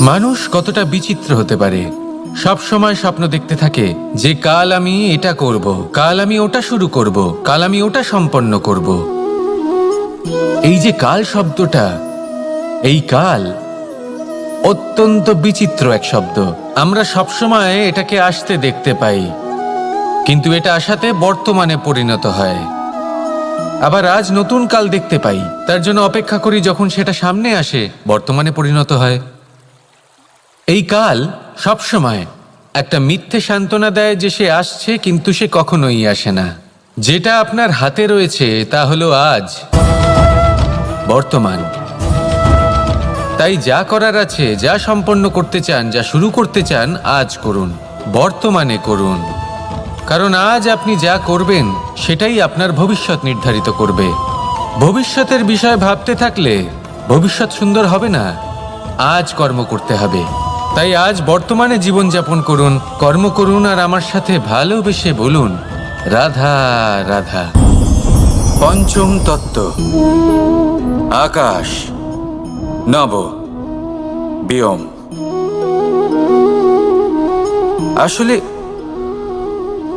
মানুষ কতটা বিচিত্র হতে পারে। সব সময় স্বপ্ন দেখতে থাকে যে কাল আমি এটা করব, কাল আমি ওটা শুরু করব, কাল আমি ওটা সম্পন্ন করব। এই যে কাল শব্দটা, এই কাল অত্যন্ত বিচিত্র এক শব্দ। আমরা সবসময় এটাকে আসতে দেখতে পাই, কিন্তু এটা আসাতে বর্তমানে পরিণত হয়। আবার আজ নতুন কাল দেখতে পাই, তার জন্য অপেক্ষা করি, যখন সেটা সামনে আসে বর্তমানে পরিণত হয়। এই কাল সবসময় একটা মিথ্যে সান্ত্বনা দেয় যে সে আসছে, কিন্তু সে কখনোই আসে না। যেটা আপনার হাতে রয়েছে তা হলো আজ, বর্তমান। তাই যা করার আছে, যা সম্পন্ন করতে চান, যা শুরু করতে চান, আজ করুন, বর্তমানে করুন। কারণ আজ আপনি যা করবেন সেটাই আপনার ভবিষ্যৎ নির্ধারিত করবে। ভবিষ্যতের বিষয় ভাবতে থাকলে ভবিষ্যৎ সুন্দর হবে না। আজ কর্ম করতে হবে। তাই আজ বর্তমানে জীবনযাপন করুন, কর্ম করুন, আর আমার সাথে ভালোবেসে বলুন, রাধা রাধা। পঞ্চম তত্ত্ব, আকাশ, নব, ব্যোম। আসলে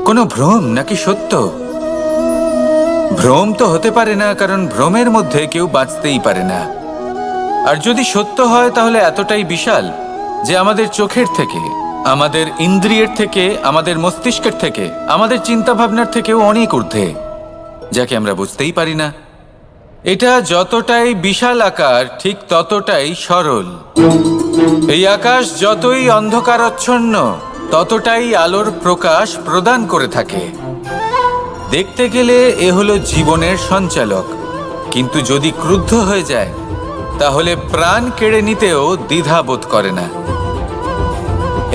কোনো ভ্রম নাকি সত্য? ভ্রম তো হতে পারে না, কারণ ভ্রমের মধ্যে কেউ বাঁচতেই পারে না। আর যদি সত্য হয় তাহলে এতটাই বিশাল যে আমাদের চোখের থেকে, আমাদের ইন্দ্রিয়ের থেকে, আমাদের মস্তিষ্কের থেকে, আমাদের চিন্তা ভাবনার থেকেও অনেক ঊর্ধ্বে, যাকে আমরা বুঝতেই পারি না। এটা যতটাই বিশাল আকার, ঠিক ততটাই সরল। এই আকাশ যতই অন্ধকারাচ্ছন্ন, ততটাই আলোর প্রকাশ প্রদান করে থাকে। দেখতে গেলে এ হলো জীবনের সঞ্চালক, কিন্তু যদি ক্রুদ্ধ হয়ে যায় তাহলে প্রাণ কেড়ে নিতেও দ্বিধাবোধ করে না।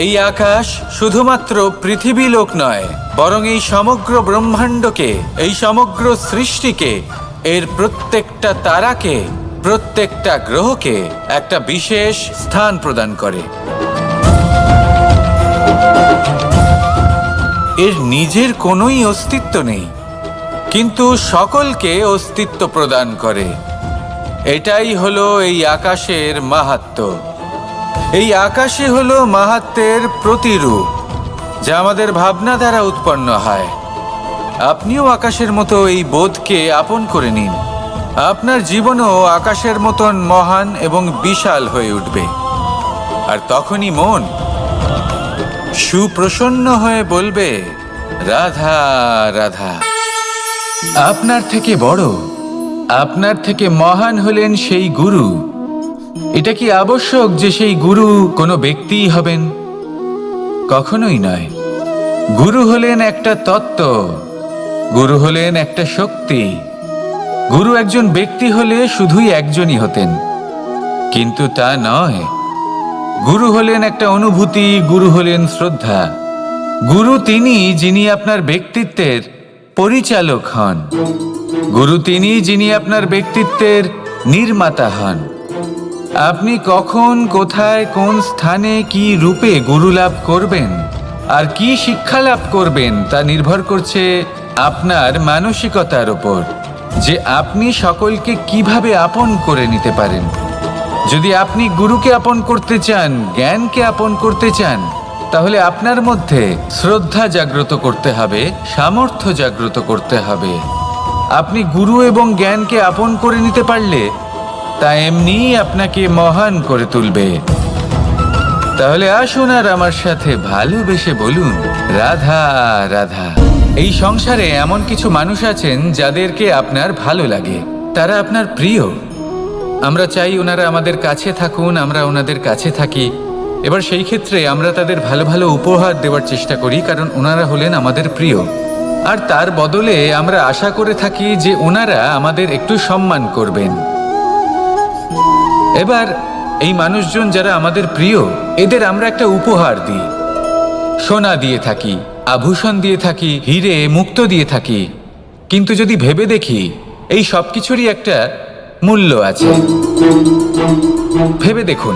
এই আকাশ শুধুমাত্র পৃথিবী লোক নয়, বরং এই সমগ্র ব্রহ্মাণ্ডকে, এই সমগ্র সৃষ্টিকে, এর প্রত্যেকটা তারাকে, প্রত্যেকটা গ্রহকে একটা বিশেষ স্থান প্রদান করে। এর নিজের কোনোই অস্তিত্ব নেই, কিন্তু সকলকে অস্তিত্ব প্রদান করে। এটাই হলো এই আকাশের মাহাত্ম্য। এই আকাশে হলো মাহাত্ম্যের প্রতিরূপ, যা আমাদের ভাবনা দ্বারা উৎপন্ন হয়। আপনিও আকাশের মতো এই বোধকে আপন করে নিন। আপনার জীবনও আকাশের মতন মহান এবং বিশাল হয়ে উঠবে। আর তখনই মন সুপ্রসন্ন হয়ে বলবে, রাধা রাধা। আপনার থেকে বড়, আপনার থেকে মহান হলেন সেই গুরু। এটা কি আবশ্যক যে সেই গুরু কোনো ব্যক্তিই হবেন? কখনোই নয়। গুরু হলেন একটা তত্ত্ব, গুরু হলেন একটা শক্তি। গুরু একজন ব্যক্তি হলে শুধুই একজনই হতেন, কিন্তু তা নয়। গুরু হলেন একটা অনুভূতি, গুরু হলেন শ্রদ্ধা। গুরু তিনি যিনি আপনার ব্যক্তিত্বের পরিচালক হন। গুরু তিনি যিনি আপনার ব্যক্তিত্বের নির্মাতা হন। আপনি কখন, কোথায়, কোন স্থানে, কি রূপে গুরু লাভ করবেন আর কি শিক্ষা লাভ করবেন তা নির্ভর করছে আপনার মানসিকতার উপর, যে আপনি সকলকে কিভাবে আপন করে নিতে পারেন। যদি আপনি গুরুকে আপন করতে চান, জ্ঞানকে আপন করতে চান, তাহলে আপনার মধ্যে শ্রদ্ধা জাগ্রত করতে হবে, সামর্থ্য জাগ্রত করতে হবে। আপনি গুরু এবং জ্ঞানকে আপন করে নিতে পারলে তা এমনিই আপনাকে মহান করে তুলবে। তাহলে আসুন আর আমার সাথে ভালোবেসে বলুন, রাধা রাধা। এই সংসারে এমন কিছু মানুষ আছেন যাদেরকে আপনার ভালো লাগে, তারা আপনার প্রিয়। আমরা চাই ওনারা আমাদের কাছে থাকুন, আমরা ওনাদের কাছে থাকি। এবার সেই ক্ষেত্রে আমরা তাদের ভালো ভালো উপহার দেওয়ার চেষ্টা করি, কারণ ওনারা হলেন আমাদের প্রিয়। আর তার বদলে আমরা আশা করে থাকি যে ওনারা আমাদের একটু সম্মান করবেন। এবার এই মানুষজন যারা আমাদের প্রিয়, এদের আমরা একটা উপহার দিই। সোনা দিয়ে থাকি, আভূষণ দিয়ে থাকি, হিরে মুক্তো দিয়ে থাকি। কিন্তু যদি ভেবে দেখি, এই সব কিছুরই একটা মূল্য আছে। ভেবে দেখুন,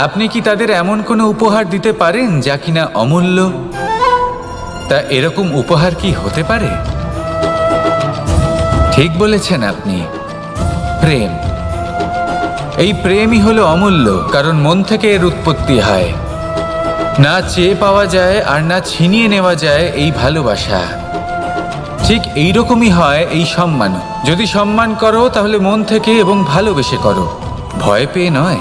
আপনি কি তাদের এমন কোনো উপহার দিতে পারেন যা কিনা অমূল্য? তা এরকম উপহার কি হতে পারে? ঠিক বলেছেন আপনি, প্রেম। এই প্রেমই হলো অমূল্য, কারণ মন থেকে এর উৎপত্তি হয়। না চেয়ে পাওয়া যায় আর না ছিনিয়ে নেওয়া যায় এই ভালোবাসা। ঠিক এইরকমই হয় এই সম্মান। যদি সম্মান করো তাহলে মন থেকে এবং ভালোবেসে করো, ভয় পেয়ে নয়।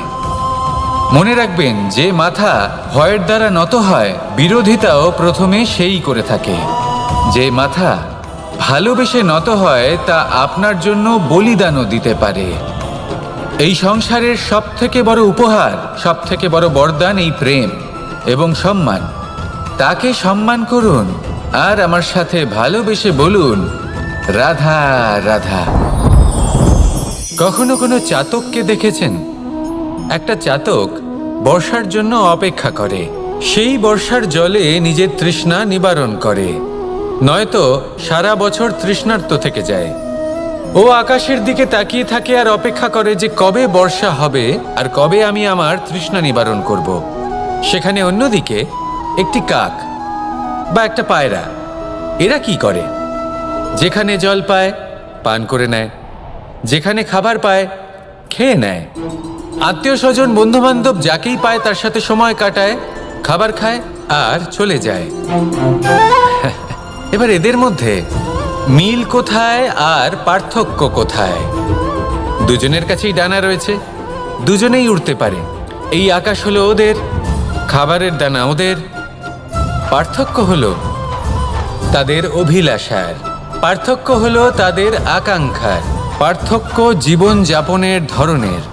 মনে রাখবেন, যে মাথা ভয়ের দ্বারা নত হয়, বিরোধিতাও প্রথমে সেই করে থাকে। যে মাথা ভালোবেসে নত হয় তা আপনার জন্য বলিদানও দিতে পারে। এই সংসারের সব থেকে বড় উপহার, সব থেকে বড় বরদান এই প্রেম এবং সম্মান। তাকে সম্মান করুন আর আমার সাথে ভালোবেসে বলুন, রাধা রাধা। কখনো কোনো চাতককে দেখেছেন? একটা চাতক বর্ষার জন্য অপেক্ষা করে, সেই বর্ষার জলে নিজের তৃষ্ণা নিবারণ করে, নয়তো সারা বছর তৃষ্ণার্ত থেকে যায়। ও আকাশের দিকে তাকিয়ে থাকে আর অপেক্ষা করে যে কবে বর্ষা হবে আর কবে আমি আমার তৃষ্ণা নিবারণ করব। সেখানে অন্যদিকে একটি কাক বা একটা পায়রা, এরা কি করে? যেখানে জল পায় পান করে নেয়, যেখানে খাবার পায় খেয়ে নেয়, আত্মীয় স্বজন বন্ধু বান্ধব যাকেই পায় তার সাথে সময় কাটায়, খাবার খায় আর চলে যায়। এবার এদের মধ্যে মিল কোথায় আর পার্থক্য কোথায়? দুজনের কাছেই ডানা রয়েছে, দুজনেই উড়তে পারে। এই আকাশ হলো ওদের, খাবারের দানা ওদের। পার্থক্য হলো তাদের অভিলাষার, পার্থক্য হলো তাদের আকাঙ্ক্ষার, পার্থক্য জীবন যাপনের ধরনের।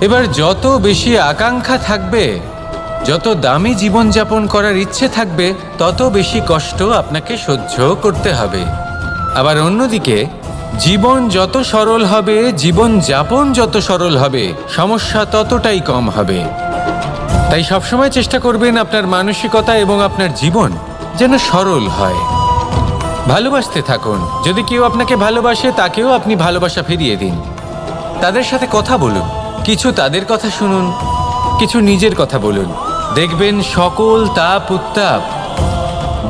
এবার যত বেশি আকাঙ্ক্ষা থাকবে, যত দামি জীবনযাপন করার ইচ্ছে থাকবে, তত বেশি কষ্ট আপনাকে সহ্য করতে হবে। আবার অন্যদিকে জীবন যত সরল হবে, জীবনযাপন যত সরল হবে, সমস্যা ততটাই কম হবে। তাই সবসময় চেষ্টা করবেন আপনার মানসিকতা এবং আপনার জীবন যেন সরল হয়। ভালোবাসতে থাকুন। যদি কেউ আপনাকে ভালোবাসে, তাকেও আপনি ভালোবাসা ফিরিয়ে দিন। তাদের সাথে কথা বলুন, কিছু তাদের কথা শুনুন, কিছু নিজের কথা বলুন। দেখবেন সকল তাপ উত্তাপ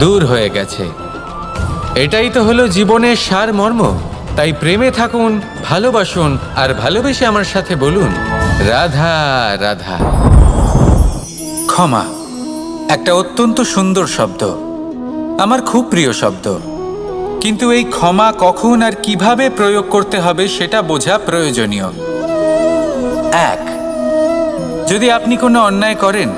দূর হয়ে গেছে। এটাই তো হলো জীবনের সারমর্ম। তাই প্রেমে থাকুন, ভালোবাসুন, আর ভালোবেসে আমার সাথে বলুন, রাধা রাধা। ক্ষমা একটা অত্যন্ত সুন্দর শব্দ, আমার খুব প্রিয় শব্দ। কিন্তু এই ক্ষমা কখন আর কিভাবে প্রয়োগ করতে হবে সেটা বোঝা প্রয়োজনীয়। এক, যদি আপনি কোনো অন্যায় করেন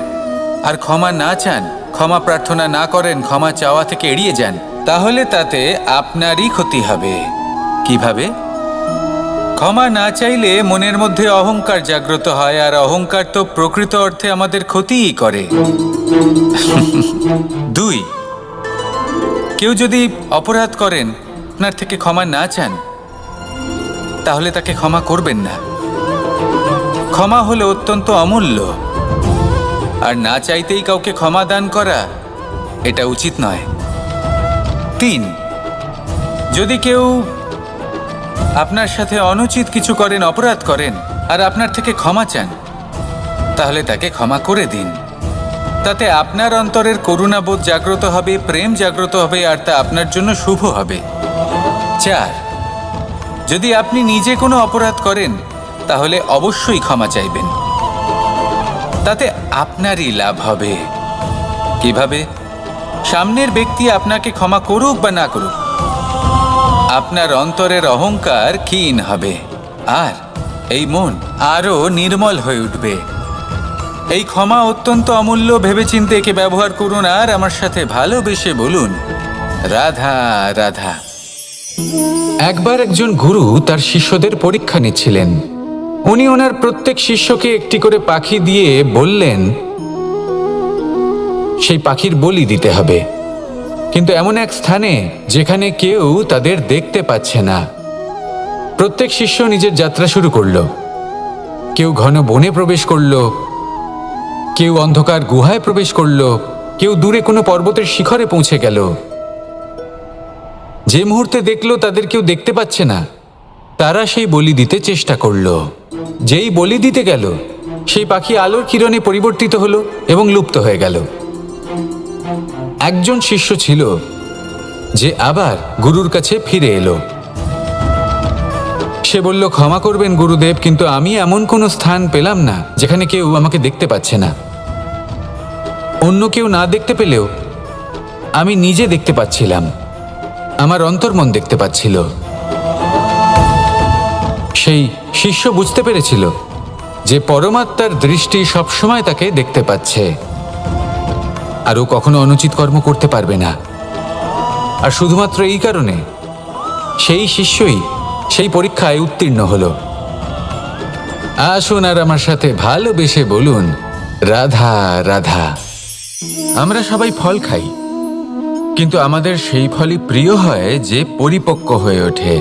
আর ক্ষমা না চান, ক্ষমা প্রার্থনা না করেন, ক্ষমা চাওয়া থেকে এড়িয়ে যান, তাহলে তাতে আপনারই ক্ষতি হবে। কিভাবে? ক্ষমা না চাইলে মনের মধ্যে অহংকার জাগ্রত হয়, আর অহংকার তো প্রকৃত অর্থে আমাদের ক্ষতিই করে। দুই, কেউ যদি অপরাধ করেন, আপনার থেকে ক্ষমা না চান, তাহলে তাকে ক্ষমা করবেন না। ক্ষমা হলো অত্যন্ত অমূল্য, আর না চাইতেই কাউকে ক্ষমা দান করা এটা উচিত নয়। তিন, যদি কেউ আপনার সাথে অনুচিত কিছু করেন, অপরাধ করেন, আর আপনার থেকে ক্ষমা চান, তাহলে তাকে ক্ষমা করে দিন। তাতে আপনার অন্তরের করুণাবোধ জাগ্রত হবে, প্রেম জাগ্রত হবে, আর তা আপনার জন্য শুভ হবে। চার, যদি আপনি নিজে কোনো অপরাধ করেন, তাহলে অবশ্যই ক্ষমা চাইবেন। তাতে আপনারই লাভ হবে। কিভাবে? সামনের ব্যক্তি আপনাকে ক্ষমা করুক বা না করুক, আপনার অন্তরের অহংকার ক্ষীণ হবে, আর এই মন আরো নির্মল হয়ে উঠবে। এই ক্ষমা অত্যন্ত অমূল্য, ভেবেচিন্তে একে ব্যবহার করুন, আর আমার সাথে ভালোবেসে বলুন, রাধা রাধা। একবার একজন গুরু তার শিষ্যদের পরীক্ষা নিচ্ছিলেন। উনি ওনার প্রত্যেক শিষ্যকে একটি করে পাখি দিয়ে বললেন সেই পাখির বলি দিতে হবে, কিন্তু এমন এক স্থানে যেখানে কেউ তাদের দেখতে পাচ্ছে না। প্রত্যেক শিষ্য নিজের যাত্রা শুরু করলো। কেউ ঘন বনে প্রবেশ করলো, কেউ অন্ধকার গুহায় প্রবেশ করলো, কেউ দূরে কোনো পর্বতের শিখরে পৌঁছে গেল। যে মুহূর্তে দেখলো তাদের কেউ দেখতে পাচ্ছে না, তারা সেই বলি দিতে চেষ্টা করলো। যেই বলি দিতে গেল, সেই পাখি আলোর কিরণে পরিবর্তিত হলো এবং লুপ্ত হয়ে গেল। একজন শিষ্য ছিল যে আবার গুরুর কাছে ফিরে এলো। সে বলল, ক্ষমা করবেন গুরুদেব, কিন্তু আমি এমন কোনো স্থান পেলাম না যেখানে কেউ আমাকে দেখতে পাচ্ছে না। অন্য কেউ না দেখতে পেলেও আমি নিজে দেখতে পাচ্ছিলাম, আমার অন্তর্মন দেখতে পাচ্ছিল। সেই শিষ্য বুঝতে পেরেছিল যে পরমাত্মার দৃষ্টি সবসময় তাকে দেখতে পাচ্ছে, আর ও কখনো অনুচিত কর্ম করতে পারবে না। আর শুধুমাত্র এই কারণে সেই শিষ্যই সেই পরীক্ষায় উত্তীর্ণ হলো। আসুন আর আমার সাথে ভালোবেসে বলুন, রাধা রাধা। আমরা সবাই ফল খাই, কিন্তু আমাদের সেই ফলই প্রিয় হয় যে পরিপক্ক হয়ে ওঠে,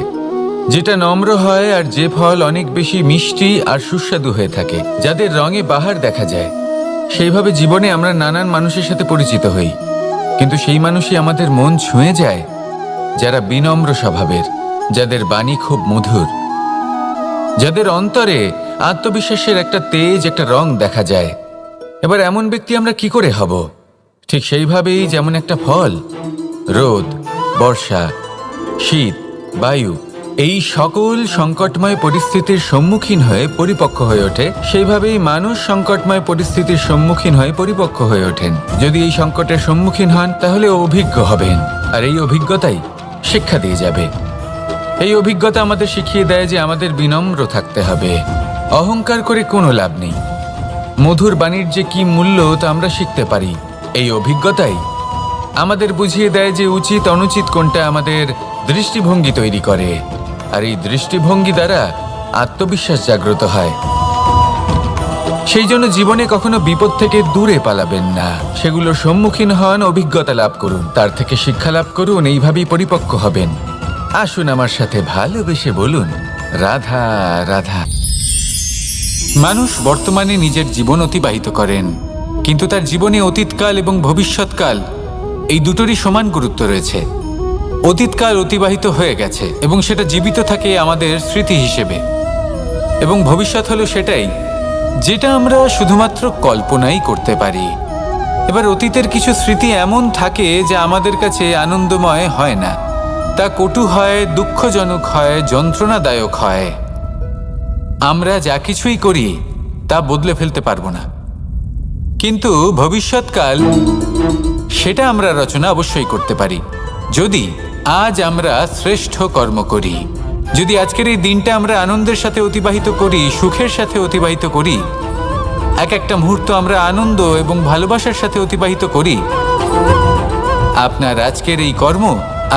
যেটা নম্র হয়, আর যে ফল অনেক বেশি মিষ্টি আর সুস্বাদু হয়ে থাকে, যাদের রঙে বাহার দেখা যায়। সেইভাবে জীবনে আমরা নানান মানুষের সাথে পরিচিত হই, কিন্তু সেই মানুষই আমাদের মন ছুঁয়ে যায় যারা বিনম্র স্বভাবের, যাদের বাণী খুব মধুর, যাদের অন্তরে আত্মবিশ্বাসের একটা তেজ, একটা রং দেখা যায়। এবার এমন ব্যক্তি আমরা কি করে হব? ঠিক সেইভাবেই যেমন একটা ফল রোদ, বর্ষা, শীত, বায়ু এই সকল সংকটময় পরিস্থিতির সম্মুখীন হয়ে পরিপক্ক হয়ে ওঠে, সেইভাবেই মানুষ সংকটময় পরিস্থিতির সম্মুখীন হয়ে পরিপক্ক হয়ে ওঠেন। যদি এই সংকটের সম্মুখীন হন তাহলে অভিজ্ঞ হবেন, আর এই অভিজ্ঞতাই শিক্ষা দিয়ে যাবে। এই অভিজ্ঞতা আমাদের শিখিয়ে দেয় যে আমাদের বিনম্র থাকতে হবে। অহংকার করে কোনো লাভ নেই। মধুর বাণীর যে কি মূল্য তা আমরা শিখতে পারি। এই অভিজ্ঞতাই আমাদের বুঝিয়ে দেয় যে উচিত অনুচিত কোনটা, আমাদের দৃষ্টিভঙ্গি তৈরি করে, আর এই দৃষ্টিভঙ্গি দ্বারা আত্মবিশ্বাস জাগ্রত হয়। সেই জন্য জীবনে কখনো বিপদ থেকে দূরে পালাবেন না, সেগুলোর সম্মুখীন হন, অভিজ্ঞতা লাভ করুন, তার থেকে শিক্ষা লাভ করুন, এইভাবেই পরিপক্ক হবেন। আসুন আমার সাথে ভালোবেসে বলুন, রাধা রাধা। মানুষ বর্তমানে নিজের জীবন অতিবাহিত করেন, কিন্তু তার জীবনে অতীতকাল এবং ভবিষ্যৎকাল এই দুটোরই সমান গুরুত্ব রয়েছে। অতীতকাল অতিবাহিত হয়ে গেছে এবং সেটা জীবিত থাকে আমাদের স্মৃতি হিসেবে, এবং ভবিষ্যৎ হলো সেটাই যেটা আমরা শুধুমাত্র কল্পনাই করতে পারি। এবার অতীতের কিছু স্মৃতি এমন থাকে যা আমাদের কাছে আনন্দময় হয় না, তা কটু হয়, দুঃখজনক হয়, যন্ত্রণাদায়ক হয়। আমরা যা কিছুই করি তা বদলে ফেলতে পারবো না, কিন্তু ভবিষ্যৎকাল সেটা আমরা রচনা অবশ্যই করতে পারি, যদি আজ আমরা শ্রেষ্ঠ কর্ম করি। যদি আজকের এই দিনটা আমরা আনন্দের সাথে অতিবাহিত করি, সুখের সাথে অতিবাহিত করি, এক একটা মুহূর্ত আমরা আনন্দ এবং ভালোবাসার সাথে অতিবাহিত করি, আপনার আজকের এই কর্ম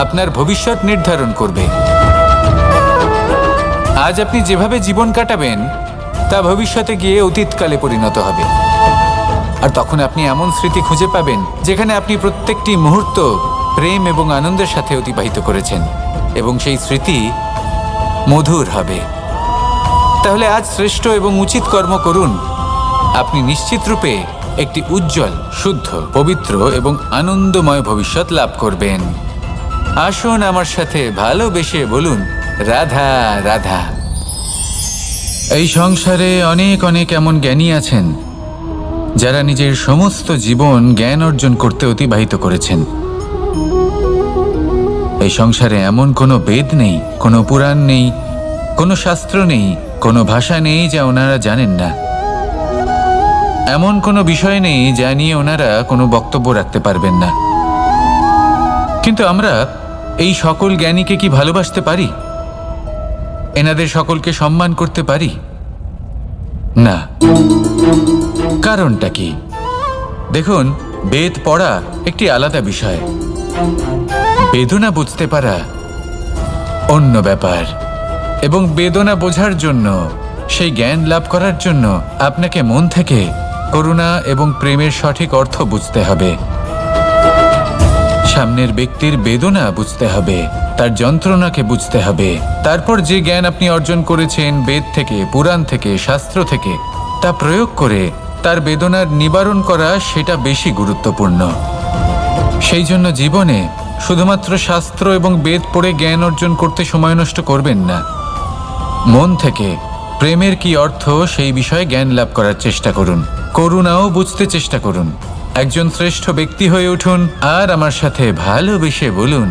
আপনার ভবিষ্যৎ নির্ধারণ করবে। আজ আপনি যেভাবে জীবন কাটাবেন তা ভবিষ্যতে গিয়ে অতীতকালে পরিণত হবে, আর তখন আপনি এমন স্মৃতি খুঁজে পাবেন যেখানে আপনি প্রত্যেকটি মুহূর্ত প্রেম এবং আনন্দের সাথে অতিবাহিত করেছেন, এবং সেই স্মৃতি মধুর হবে। তাহলে আজ শ্রেষ্ঠ এবং উচিত কর্ম করুন, আপনি নিশ্চিত রূপে একটি উজ্জ্বল, শুদ্ধ, পবিত্র এবং আনন্দময় ভবিষ্যৎ লাভ করবেন। আসুন আমার সাথে ভালোবেসে বলুন, রাধা রাধা। এই সংসারে অনেক অনেক এমন জ্ঞানী আছেন যারা নিজের সমস্ত জীবন জ্ঞান অর্জন করতে অতিবাহিত করেছেন। এই সংসারে এমন কোনো বেদ নেই, কোনো পুরাণ নেই, কোনো শাস্ত্র নেই, কোনো ভাষা নেই যা ওনারা জানেন না। এমন কোনো বিষয় নেই যা নিয়ে ওনারা কোনো বক্তব্য রাখতে পারবেন না। কিন্তু আমরা এই সকল জ্ঞানীকে কি ভালোবাসতে পারি? এনাদের সকলকে সম্মান করতে পারি না। কারণটা কি? দেখুন, বেদ পড়া একটি আলাদা বিষয়, বেদনা বুঝতে পারা অন্য ব্যাপার। এবং বেদনা বোঝার জন্য, সেই জ্ঞান লাভ করার জন্য আপনাকে মন থেকে করুণা এবং প্রেমের সঠিক অর্থ বুঝতে হবে। সামনের ব্যক্তির বেদনা বুঝতে হবে, তার যন্ত্রণাকে বুঝতে হবে। তারপর যে জ্ঞান আপনি অর্জন করেছেন বেদ থেকে, পুরাণ থেকে, শাস্ত্র থেকে, তা প্রয়োগ করে তার বেদনার নিবারণ করা, সেটা বেশি গুরুত্বপূর্ণ। সেই জন্য জীবনে শুধুমাত্র শাস্ত্র এবং বেদ পড়ে জ্ঞান অর্জন করতে সময় নষ্ট করবেন না। মন থেকে প্রেমের কি অর্থ সেই বিষয়ে জ্ঞান লাভ করার চেষ্টা করুন, করুণাও বুঝতে চেষ্টা করুন। একজন শ্রেষ্ঠ ব্যক্তি হয়ে উঠুন, আর আমার সাথে ভালোবেসে বলুন,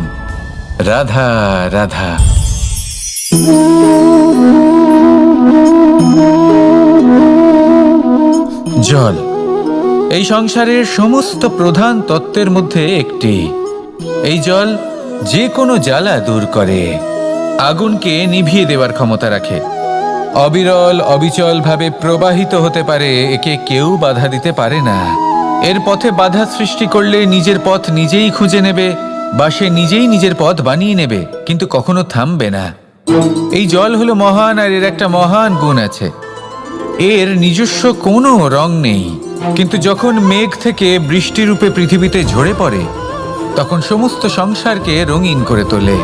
রাধা রাধা। জল এই সংসারের সমস্ত প্রধান তত্ত্বের মধ্যে একটি। এই জল যে কোনো জ্বালা দূর করে, আগুনকে নিভিয়ে দেওয়ার ক্ষমতা রাখে, অবিরল অবিচল ভাবে প্রবাহিত হতে পারে, একে কেউ বাধা দিতে পারে না। এর পথে বাধা সৃষ্টি করলে নিজের পথ নিজেই খুঁজে নেবে বা সে নিজেই নিজের পথ বানিয়ে নেবে, কিন্তু কখনো থামবে না। এই জল হলো মহান, আর এর একটা মহান গুণ আছে, এর নিজস্ব কোনো রং নেই। কিন্তু যখন মেঘ থেকে বৃষ্টিরূপে পৃথিবীতে ঝরে পড়ে, তখন সমস্ত সংসারকে রঙিন করে তোলে।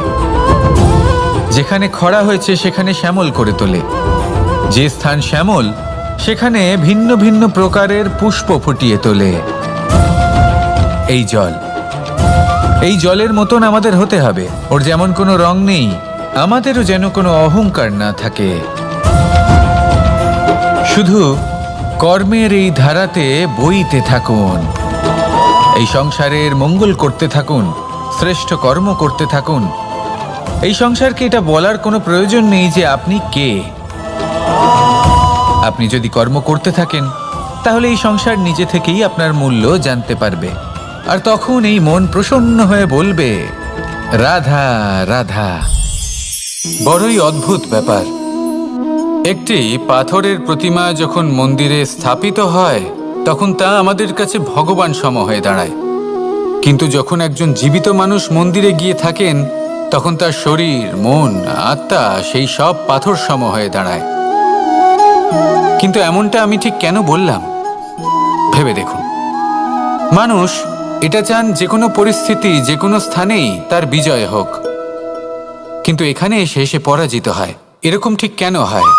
যেখানে খরা হয়েছে সেখানে শ্যামল করে তোলে, যে স্থান শ্যামল সেখানে ভিন্ন ভিন্ন প্রকারের পুষ্প ফুটিয়ে তোলে। এই জল, এই জলের মতন আমাদের হতে হবে। ওর যেমন কোনো রং নেই, আমাদেরও যেন কোনো অহংকার না থাকে। শুধু কর্মের এই ধারাতে বইতে থাকুন, এই সংসারের মঙ্গল করতে থাকুন, শ্রেষ্ঠ কর্ম করতে থাকুন। এই সংসারকে এটা বলার কোনো প্রয়োজন নেই যে আপনি কে। আপনি যদি কর্ম করতে থাকেন, তাহলে এই সংসার নিজে থেকেই আপনার মূল্য জানতে পারবে, আর তখন এই মন প্রসন্ন হয়ে বলবে, রাধা রাধা। বড়ই অদ্ভুত ব্যাপার। একটি পাথরের প্রতিমা যখন মন্দিরে স্থাপিত হয়, তখন তা আমাদের কাছে ভগবান সম হয়ে দাঁড়ায়। কিন্তু যখন একজন জীবিত মানুষ মন্দিরে গিয়ে থাকেন, তখন তার শরীর, মন, আত্মা সেই সব পাথর সম হয়ে দাঁড়ায়। কিন্তু এমনটা আমি ঠিক কেন বললাম ভেবে দেখুন। মানুষ এটা চান যে কোনো পরিস্থিতি, যে কোনো স্থানেই তার বিজয় হোক, কিন্তু এখানে এসে সে পরাজিত হয়। এরকম ঠিক কেন হয়?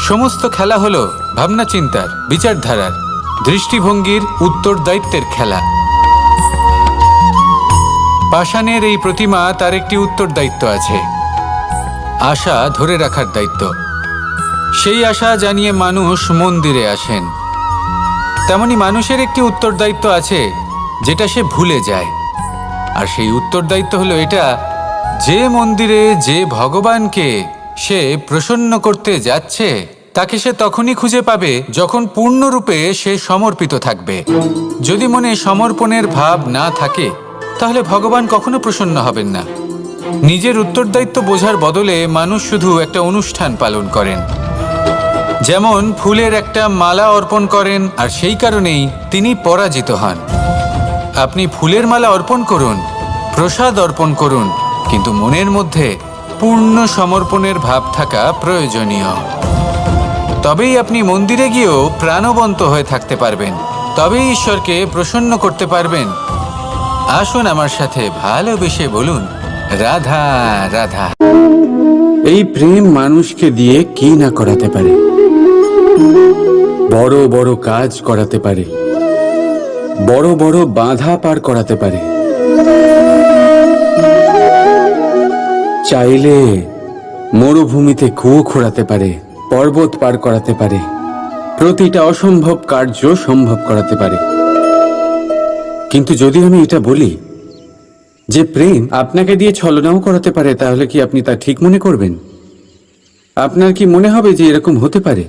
সমস্ত খেলা হলো ভাবনা চিন্তার, বিচারধারার, দৃষ্টিভঙ্গির, উত্তরদায়িত্বের খেলা। পাষাণের এই প্রতিমা, তার একটি উত্তরদায়িত্ব আছে, আশা ধরে রাখার দায়িত্ব। সেই আশা জানিয়ে মানুষ মন্দিরে আসেন। তেমনি মানুষের একটি উত্তরদায়িত্ব আছে যেটা সে ভুলে যায়, আর সেই উত্তরদায়িত্ব হলো এটা, যে মন্দিরে যে ভগবানকে সে প্রসন্ন করতে যাচ্ছে, তাকে সে তখনই খুঁজে পাবে যখন পূর্ণরূপে সে সমর্পিত থাকবে। যদি মনে সমর্পণের ভাব না থাকে, তাহলে ভগবান কখনো প্রসন্ন হবেন না। নিজের উত্তরদায়িত্ব বোঝার বদলে মানুষ শুধু একটা অনুষ্ঠান পালন করেন। যেমন ফুলের একটা মালা অর্পণ করেন, আর সেই কারণেই তিনি পরাজিত হন। আপনি ফুলের মালা অর্পণ করুন, প্রসাদ অর্পণ করুন, কিন্তু মনের মধ্যে পূর্ণ সমর্পণের ভাব থাকা প্রয়োজনীয়। তবেই আপনি মন্দিরে গিয়েও প্রাণবন্ত হয়ে থাকতে পারবেন, তবেই ঈশ্বরকে প্রসন্ন করতে পারবেন। আসুন আমার সাথে ভালোবেসে বলুন, রাধা রাধা। এই প্রেম মানুষকে দিয়ে কি না করাতে পারে, বড় বড় কাজ করাতে পারে, বড় বড় বাধা পার করাতে পারে। চাইলে মরুভূমিতে কুয়ো খোঁড়াতে পারে, পর্বত পার করাতে পারে, প্রতিটা অসম্ভব কার্য সম্ভব করাতে পারে। কিন্তু যদি আমি এটা বলি যে প্রেম আপনাকে দিয়ে ছলনাও করাতে পারে, তাহলে কি আপনি তা ঠিক মনে করবেন? আপনার কি মনে হবে যে এরকম হতে পারে?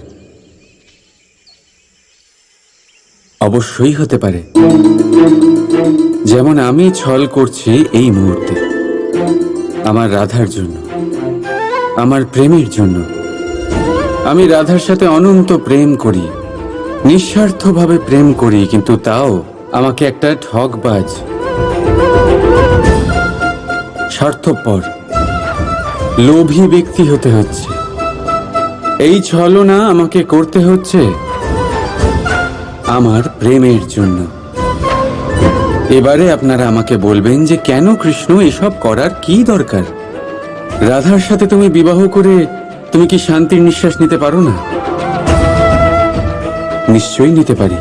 অবশ্যই হতে পারে। যেমন আমি ছল করছি এই মুহূর্তে আমার রাধার জন্য, আমার প্রেমের জন্য। আমি রাধার সাথে অনন্ত প্রেম করি, নিঃস্বার্থভাবে প্রেম করি, কিন্তু তাও আমাকে একটা ঠকবাজ, স্বার্থপর, লোভী ব্যক্তি হতে হচ্ছে। এই ছলনা আমাকে করতে হচ্ছে আমার প্রেমের জন্য। এবারে আপনারা আমাকে বলবেন যে কেন কৃষ্ণ এসব করার কি দরকার? রাধার সাথে তুমি বিবাহ করে তুমি কি শান্তির নিঃশ্বাস নিতে পারো না? নিশ্চয়ই নিতে পারি।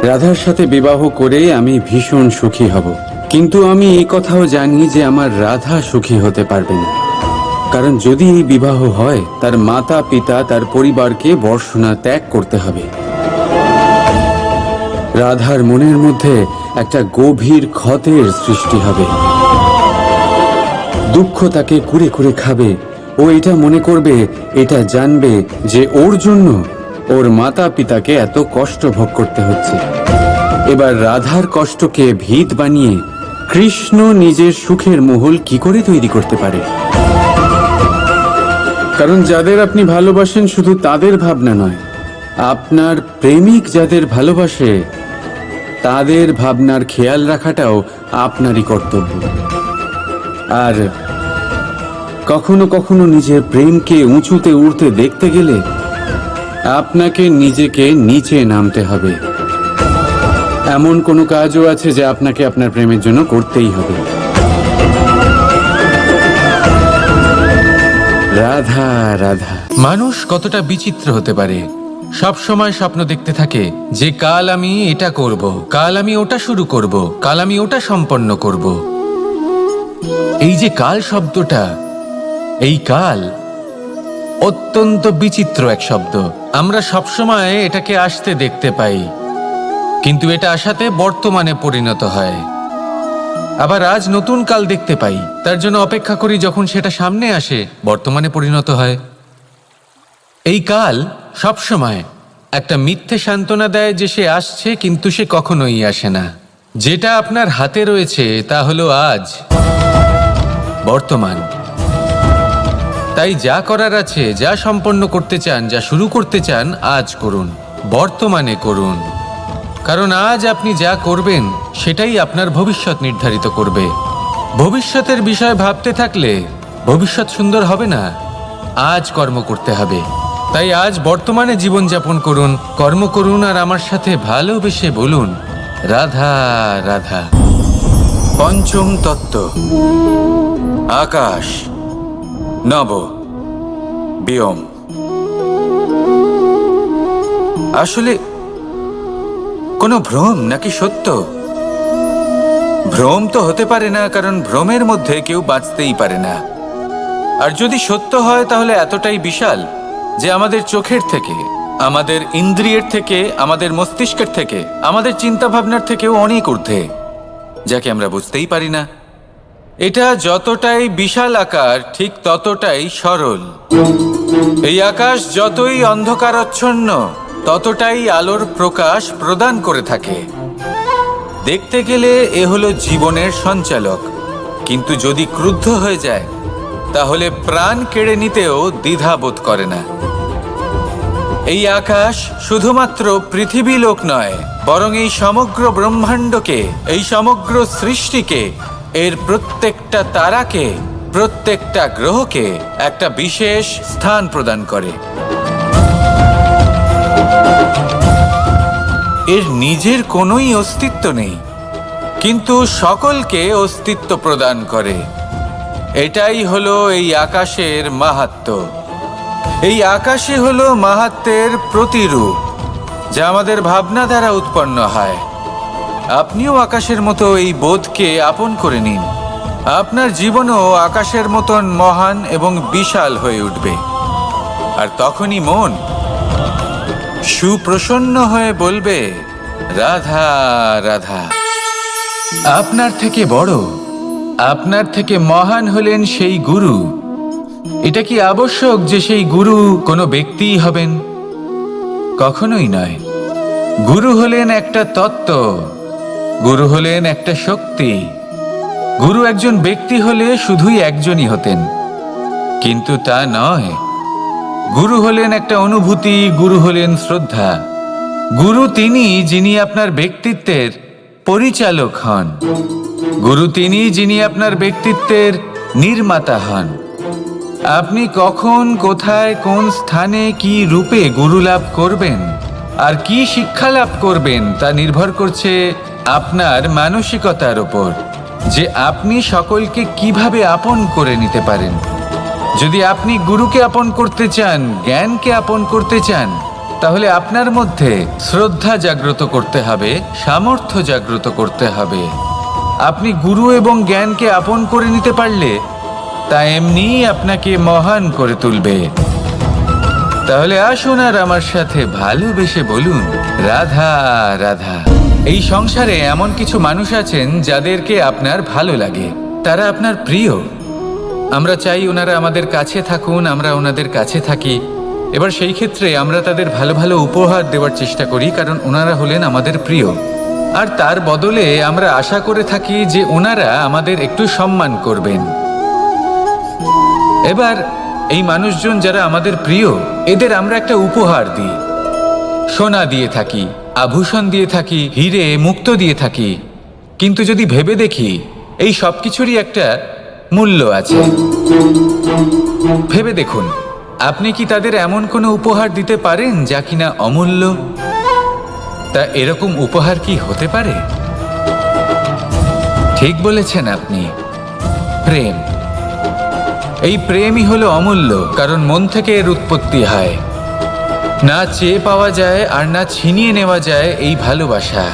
রাধার সাথে বিবাহ করে আমি ভীষণ সুখী হব, কিন্তু আমি এই কথাও জানি যে আমার রাধা সুখী হতে পারবে না। কারণ যদি এই বিবাহ হয়, তার মাতা পিতা, তার পরিবারকে বর্ষণা ত্যাগ করতে হবে। রাধার মনের মধ্যে একটা গভীর ক্ষতের সৃষ্টি হবে। দুঃখ তাকে কুরে কুরে খাবে। ও এটা মনে করবে, এটা জানবে যে ওর জন্য ওর মাতা পিতাকে এত কষ্ট ভোগ করতে হচ্ছে। এবার রাধার কষ্টকে ভিত বানিয়ে কৃষ্ণ নিজের সুখের মহল কি করে তৈরি করতে পারে? কারণ যাদের আপনি ভালোবাসেন শুধু তাদের ভাবনা নয়, আপনার প্রেমিক যাদের ভালোবাসে তাদের ভাবনার খেয়াল রাখাটাও আপনারই কর্তব্য। আর কখনো কখনো নিজের প্রেমকে উঁচুতে উঠতে দেখতে গেলে আপনাকে নিজেকে নিচে নামতে হবে। এমন কোনো কাজও আছে যা আপনাকে আপনার প্রেমের জন্য করতেই হবে। রাধা রাধা। মানুষ কতটা বিচিত্র হতে পারে। সব সময় স্বপ্ন দেখতে থাকে যে কাল আমি এটা করব, কাল আমি ওটা শুরু করব, কাল আমি ওটা সম্পন্ন করব। এই যে কাল শব্দটা, এই কাল অত্যন্ত বিচিত্র এক শব্দ। আমরা সবসময় এটাকে আসতে দেখতে পাই, কিন্তু এটা আসাতে বর্তমানে পরিণত হয়। আবার আজ নতুন কাল দেখতে পাই, তার জন্য অপেক্ষা করি যখন সেটা সামনে আসে বর্তমানে পরিণত হয়। এই কাল সবসময় একটা মিথ্যে সান্ত্বনা দেয় যে সে আসছে, কিন্তু সে কখনোই আসে না। যেটা আপনার হাতে রয়েছে তা হলো আজ, বর্তমান। তাই যা করার আছে, যা সম্পন্ন করতে চান, যা শুরু করতে চান, আজ করুন, বর্তমানে করুন। কারণ আজ আপনি যা করবেন সেটাই আপনার ভবিষ্যৎ নির্ধারিত করবে। ভবিষ্যতের বিষয় ভাবতে থাকলে ভবিষ্যৎ সুন্দর হবে না। আজ কর্ম করতে হবে। তাই আজ বর্তমানে জীবনযাপন করুন, কর্ম করুন, আর আমার সাথে ভালোবেসে বলুন রাধা রাধা। পঞ্চম তত্ত্ব, আকাশ, নব, ব্যোম। আসলে কোনো ভ্রম নাকি সত্য? ভ্রম তো হতে পারে না, কারণ ভ্রমের মধ্যে কেউ বাঁচতেই পারে না। আর যদি সত্য হয় তাহলে এতটাই বিশাল যে আমাদের চোখের থেকে, আমাদের ইন্দ্রিয়ের থেকে, আমাদের মস্তিষ্কের থেকে, আমাদের চিন্তা ভাবনার থেকেও অনেক ঊর্ধ্বে, যাকে আমরা বুঝতেই পারি না। এটা যতটাই বিশাল আকার ঠিক ততটাই সরল। এই আকাশ যতই অন্ধকারাচ্ছন্ন ততটাই আলোর প্রকাশ প্রদান করে থাকে। দেখতে গেলে এ হলো জীবনের সঞ্চালক, কিন্তু যদি ক্রুদ্ধ হয়ে যায় তাহলে প্রাণ কেড়ে নিতেও দ্বিধা বোধ করে না। এই আকাশ শুধুমাত্র পৃথিবী লোক নয়, বরং এই সমগ্র ব্রহ্মাণ্ডকে, এই সমগ্র সৃষ্টিকে, এর প্রত্যেকটা তারাকে, প্রত্যেকটা গ্রহকে একটা বিশেষ স্থান প্রদান করে। এর নিজের কোনোই অস্তিত্ব নেই, কিন্তু সকলকে অস্তিত্ব প্রদান করে। এটাই হলো এই আকাশের মাহাত্ম্য। এই আকাশই হলো মাহাত্ম্যের প্রতিরূপ, যা আমাদের ভাবনা দ্বারা উৎপন্ন হয়। আপনিও আকাশের মতো এই বোধকে আপন করে নিন। আপনার জীবনও আকাশের মতন মহান এবং বিশাল হয়ে উঠবে। আর তখনই মন সুপ্রসন্ন হয়ে বলবে রাধা রাধা। আপনার থেকে বড়, আপনার থেকে মহান হলেন সেই গুরু। এটা কি আবশ্যক যে সেই গুরু কোনো ব্যক্তিই হবেন? কখনোই নয়। গুরু হলেন একটা তত্ত্ব, গুরু হলেন একটা শক্তি। গুরু একজন ব্যক্তি হলে শুধুই একজনই হতেন, কিন্তু তা নয়। গুরু হলেন একটা অনুভূতি, গুরু হলেন শ্রদ্ধা। গুরু তিনি যিনি আপনার ব্যক্তিত্বের পরিচালক হন। গুরু তিনি যিনি আপনার ব্যক্তিত্বের নির্মাতা হন। আপনি কখন, কোথায়, কোন স্থানে, কি রূপে গুরু লাভ করবেন আর কি শিক্ষা লাভ করবেন তা নির্ভর করছে আপনার মানসিকতার উপর, যে আপনি সকলকে কিভাবে আপন করে নিতে পারেন। যদি আপনি গুরুকে আপন করতে চান, জ্ঞানকে আপন করতে চান, তাহলে আপনার মধ্যে শ্রদ্ধা জাগ্রত করতে হবে, সামর্থ্য জাগ্রত করতে হবে। আপনি গুরু এবং জ্ঞানকে আপন করে নিতে পারলে তা এমনিই আপনাকে মহান করে তুলবে। তাহলে আসুন আর আমার সাথে ভালোবেসে বলুন রাধা রাধা। এই সংসারে এমন কিছু মানুষ আছেন যাদেরকে আপনার ভালো লাগে, তারা আপনার প্রিয়, আমরা চাই ওনারা আমাদের কাছে থাকুন, আমরা ওনাদের কাছে থাকি। এবার সেই ক্ষেত্রে আমরা তাদের ভালো ভালো উপহার দেওয়ার চেষ্টা করি, কারণ ওনারা হলেন আমাদের প্রিয়। আর তার বদলে আমরা আশা করে থাকি যে ওনারা আমাদের একটু সম্মান করবেন। এবার এই মানুষজন যারা আমাদের প্রিয়, এদের আমরা একটা উপহার দিই। সোনা দিয়ে থাকি, আভূষণ দিয়ে থাকি, হিরে মুক্তো দিয়ে থাকি। কিন্তু যদি ভেবে দেখি, এই সব কিছুরই একটা মূল্য আছে। ভেবে দেখুন, আপনি কি তাদের এমন কোনো উপহার দিতে পারেন যা কিনা অমূল্য? তা এরকম উপহার কি হতে পারে? ঠিক বলেছেন আপনি, প্রেম। এই প্রেমই হলো অমূল্য, কারণ মন থেকে এর উৎপত্তি হয়। না চেয়ে পাওয়া যায় আর না ছিনিয়ে নেওয়া যায় এই ভালোবাসা।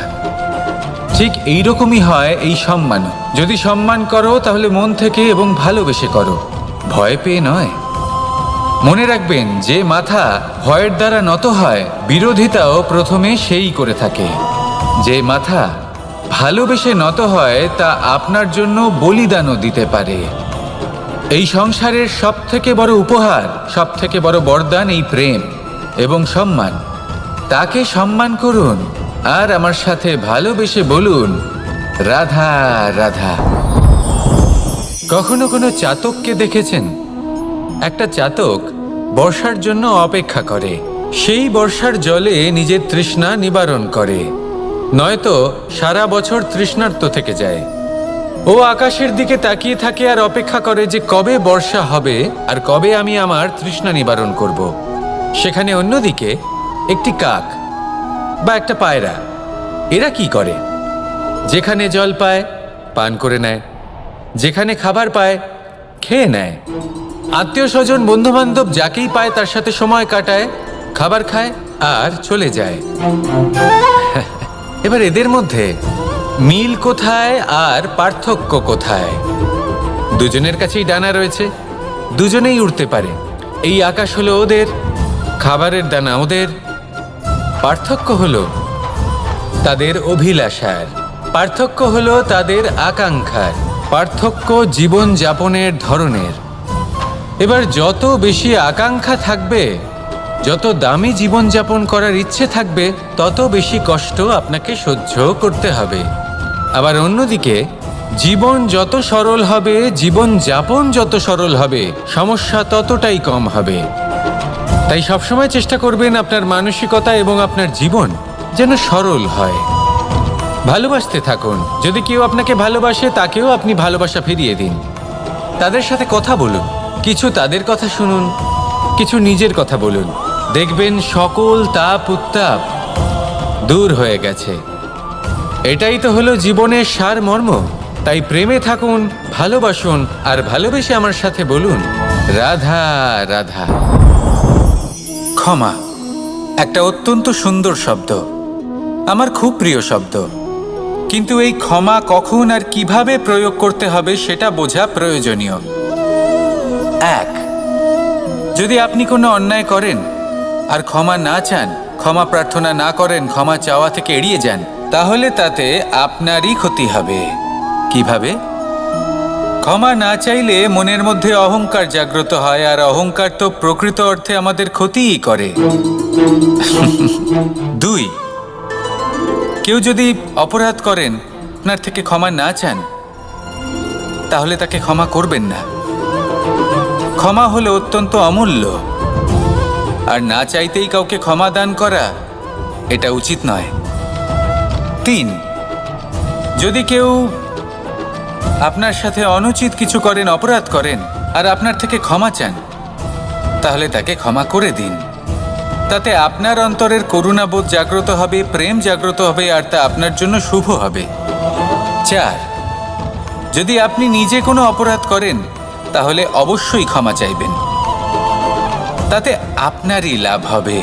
ঠিক এইরকমই হয় এই সম্মান। যদি সম্মান করো তাহলে মন থেকে এবং ভালোবেসে করো, ভয় পেয়ে নয়। মনে রাখবেন, যে মাথা ভয়ের দ্বারা নত হয়, বিরোধিতাও প্রথমে সেই করে থাকে। যে মাথা ভালোবেসে নত হয়, তা আপনার জন্য বলিদানও দিতে পারে। এই সংসারের সব থেকে বড় উপহার, সব থেকে বড় বরদান এই প্রেম এবং সম্মান। তাকে সম্মান করুন আর আমার সাথে ভালোবেসে বলুন, রাধা রাধা। কখনো কোনো চাতককে দেখেছেন? একটা চাতক বর্ষার জন্য অপেক্ষা করে। সেই বর্ষার জলে নিজের তৃষ্ণা নিবারণ করে, নয়তো সারা বছর তৃষ্ণার্ত থেকে যায়। ও আকাশের দিকে তাকিয়ে থাকে আর অপেক্ষা করে যে কবে বর্ষা হবে আর কবে আমি আমার তৃষ্ণা নিবারণ করব। সেখানে অন্যদিকে একটি কাক বা একটা পায়রা, এরা কি করে? যেখানে জল পায় পান করে নেয়, যেখানে খাবার পায় খেয়ে নেয়, আত্মীয় স্বজন বন্ধু বান্ধব যাকেই পায় তার সাথে সময় কাটায়, খাবার খায় আর চলে যায়। এবার এদের মধ্যে মিল কোথায় আর পার্থক্য কোথায়? দুজনের কাছেই ডানা রয়েছে, দুজনেই উড়তে পারে। এই আকাশ হলো ওদের, খাবারের দানা ওদের। পার্থক্য হলো তাদের অভিলাষার, পার্থক্য হলো তাদের আকাঙ্ক্ষার, পার্থক্য জীবন যাপনের ধরনের। এবার যত বেশি আকাঙ্ক্ষা থাকবে, যত দামি জীবনযাপন করার ইচ্ছে থাকবে, তত বেশি কষ্ট আপনাকে সহ্য করতে হবে। আবার অন্যদিকে জীবন যত সরল হবে, জীবনযাপন যত সরল হবে, সমস্যা ততটাই কম হবে। তাই সবসময় চেষ্টা করবেন আপনার মানসিকতা এবং আপনার জীবন যেন সরল হয়। ভালোবাসতে থাকুন। যদি কেউ আপনাকে ভালোবাসে, তাকেও আপনি ভালোবাসা ফিরিয়ে দিন। তাদের সাথে কথা বলুন, কিছু তাদের কথা শুনুন, কিছু নিজের কথা বলুন। দেখবেন সকল তাপ উত্তাপ দূর হয়ে গেছে। এটাই তো হলো জীবনের সারমর্ম। তাই প্রেমে থাকুন, ভালোবাসুন, আর ভালোবেসে আমার সাথে বলুন, রাধা রাধা। ক্ষমা একটা অত্যন্ত সুন্দর শব্দ, আমার খুব প্রিয় শব্দ। কিন্তু এই ক্ষমা কখন আর কিভাবে প্রয়োগ করতে হবে সেটা বোঝা প্রয়োজনীয়। এক, যদি আপনি কোনো অন্যায় করেন আর ক্ষমা না চান, ক্ষমা প্রার্থনা না করেন, ক্ষমা চাওয়া থেকে এড়িয়ে যান, তাহলে তাতে আপনারই ক্ষতি হবে। কিভাবে? ক্ষমা না চাইলে মনের মধ্যে অহংকার জাগ্রত হয়, আর অহংকার তো প্রকৃত অর্থে আমাদের ক্ষতিই করে। দুই, কেউ যদি অপরাধ করেন, আপনার থেকে ক্ষমা না চান, তাহলে তাকে ক্ষমা করবেন না। ক্ষমা হলো অত্যন্ত অমূল্য, আর না চাইতেই কাউকে ক্ষমা দান করা এটা উচিত নয়। তিন, যদি কেউ আপনার সাথে অনুচিত কিছু করেন, অপরাধ করেন, আর আপনার থেকে ক্ষমা চান, তাহলে তাকে ক্ষমা করে দিন। তাতে আপনার অন্তরের করুণাবোধ জাগ্রত হবে, প্রেম জাগ্রত হবে, আর তা আপনার জন্য শুভ হবে। চার, যদি আপনি নিজে কোনো অপরাধ করেন, তাহলে অবশ্যই ক্ষমা চাইবেন। তাতে আপনারই লাভ হবে।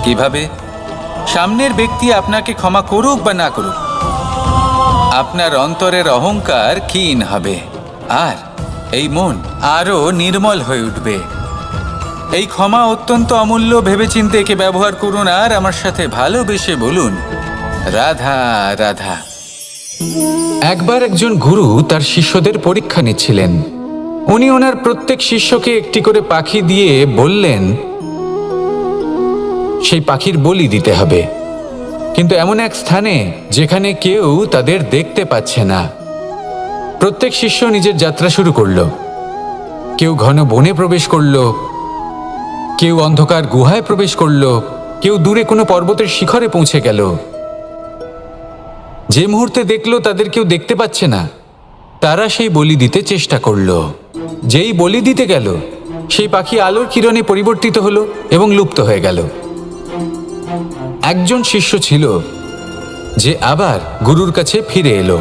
কিভাবে? সামনের ব্যক্তি আপনাকে ক্ষমা করুক বা না করুক, আপনার অন্তরের অহংকার ক্ষীণ হবে, আর এই মন আরো নির্মল হয়ে উঠবে। এই ক্ষমা অত্যন্ত অমূল্য। ভেবেচিন্তে একে ব্যবহার করুন আর আমার সাথে ভালোবেসে বলুন, রাধা রাধা। একবার একজন গুরু তার শিষ্যদের পরীক্ষা নিচ্ছিলেন। উনি ওনার প্রত্যেক শিষ্যকে একটি করে পাখি দিয়ে বললেন সেই পাখির বলি দিতে হবে, কিন্তু এমন এক স্থানে যেখানে কেউ তাদের দেখতে পাচ্ছে না। প্রত্যেক শিষ্য নিজের যাত্রা শুরু করলো। কেউ ঘন বনে প্রবেশ করলো, কেউ অন্ধকার গুহায় প্রবেশ করলো, কেউ দূরে কোনো পর্বতের শিখরে পৌঁছে গেল। যে মুহূর্তে দেখলো তাদের কেউ দেখতে পাচ্ছে না, তারা সেই বলি দিতে চেষ্টা করলো। যেই বলি দিতে গেল, সেই পাখি আলোর কিরণে পরিবর্তিত হলো এবং লুপ্ত হয়ে গেল। একজন শিষ্য ছিল যে আবার গুরুর কাছে ফিরে এলো।